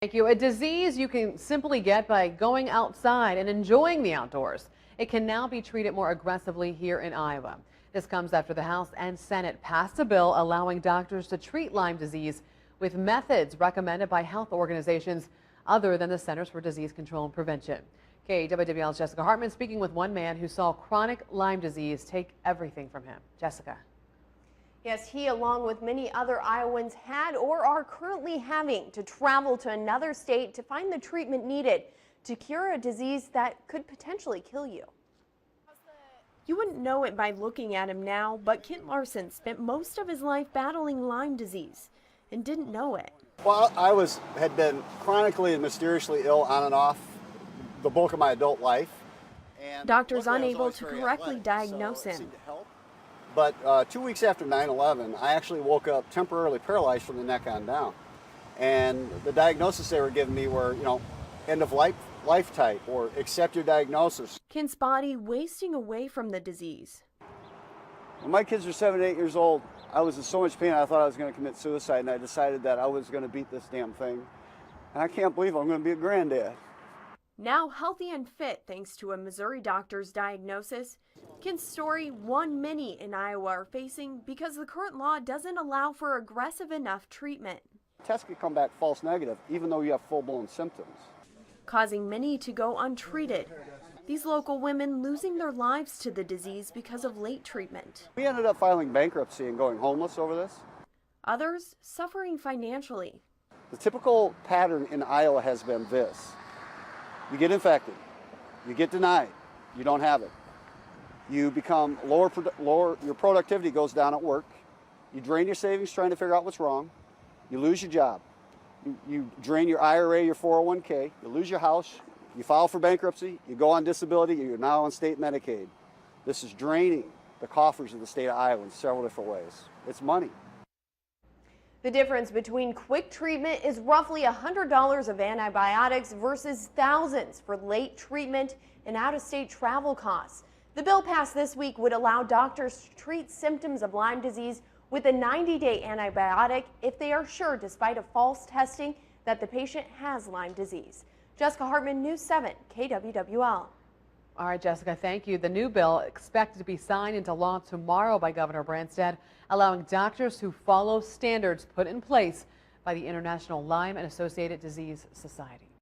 Thank you. A disease you can simply get by going outside and enjoying the outdoors. It can now be treated more aggressively here in Iowa. This comes after the House and Senate passed a bill allowing doctors to treat Lyme disease with methods recommended by health organizations other than the Centers for Disease Control and Prevention. KWWL's Jessica Hartman speaking with one man who saw chronic Lyme disease take everything from him. Jessica. Yes, he, along with many other Iowans, had or are currently having to travel to another state to find the treatment needed to cure a disease that could potentially kill you. You wouldn't know it by looking at him now, but Kent Larsen spent most of his life battling Lyme disease and didn't know it. Well, I had been chronically and mysteriously ill on and off the bulk of my adult life. And doctors unable to correctly diagnose him. But 2 weeks after 9/11, I actually woke up temporarily paralyzed from the neck on down. And the diagnosis they were giving me were, end of life type or accept your diagnosis. Kent's body wasting away from the disease. When my kids were 7 and 8 years old, I was in so much pain I thought I was going to commit suicide, and I decided that I was going to beat this damn thing. And I can't believe I'm going to be a granddad. Now healthy and fit thanks to a Missouri doctor's diagnosis, Kent's story one many in Iowa are facing because the current law doesn't allow for aggressive enough treatment. Tests can come back false negative even though you have full-blown symptoms, causing many to go untreated. These local women losing their lives to the disease because of late treatment. We ended up filing bankruptcy and going homeless over this. Others suffering financially. The typical pattern in Iowa has been this. You get infected, you get denied, you don't have it. You become lower, your productivity goes down at work. You drain your savings trying to figure out what's wrong. You lose your job. You drain your IRA, your 401k, you lose your house, you file for bankruptcy, you go on disability, you're now on state Medicaid. This is draining the coffers of the state of Iowa in several different ways. It's money. The difference between quick treatment is roughly $100 of antibiotics versus thousands for late treatment and out-of-state travel costs. The bill passed this week would allow doctors to treat symptoms of Lyme disease with a 90-day antibiotic if they are sure, despite a false testing, that the patient has Lyme disease. Jessica Hartman, News 7, KWWL. All right, Jessica, thank you. The new bill expected to be signed into law tomorrow by Governor Branstad, allowing doctors who follow standards put in place by the International Lyme and Associated Disease Society.